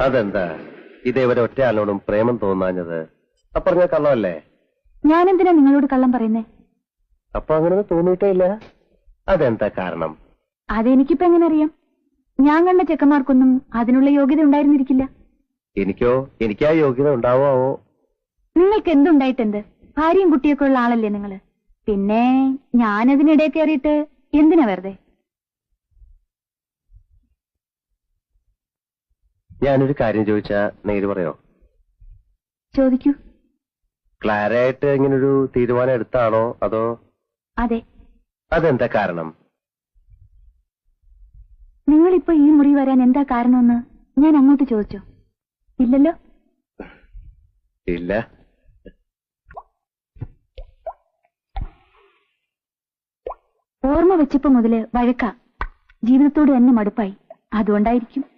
അതെന്താ ഇതേവരെ ഒറ്റ ആളോടും പ്രേമം തോന്നാഞ്ഞത്? പറഞ്ഞ കള്ളമല്ലേ? ഞാനെന്തിനാ നിങ്ങളോട് കള്ളം പറയുന്നേ? അപ്പൊ അങ്ങനെ തോന്നിയിട്ടേ ഇല്ല. അതെന്താ കാരണം? അതെനിക്കിപ്പോ എങ്ങനെ അറിയാം? ഞാൻ കണ്ട ചെക്കന്മാർക്കൊന്നും അതിനുള്ള യോഗ്യത ഉണ്ടായിരുന്നിരിക്കില്ല. എനിക്ക് ആ യോഗ്യത ഉണ്ടാവോ? നിങ്ങൾക്ക് എന്തുണ്ടായിട്ടെന്ത്? ഭാര്യയും കുട്ടിയൊക്കെ ഉള്ള ആളല്ലേ നിങ്ങള്? പിന്നെ ഞാനതിനിടെ കയറിയിട്ട് എന്തിനാ വെറുതെ? ഞാനൊരു കാര്യം ചോദിച്ചാ നേര് പറയോ? ചോദിക്കൂ. ക്ലാരായിട്ട് ഇങ്ങനൊരു തീരുമാനം എടുത്താണോ അതോ? അതെ. അതെന്താ കാരണം? നിങ്ങളിപ്പോ ഈ മുറി വരാൻ എന്താ കാരണമെന്ന് ഞാൻ അങ്ങോട്ട് ചോദിച്ചോ? ഇല്ലല്ലോ. ഇല്ല. ഓർമ്മ വെച്ചപ്പോ മുതല് വഴക്കാ. ജീവിതത്തോട് തന്നെ മടുപ്പായി. അതുകൊണ്ടായിരിക്കും.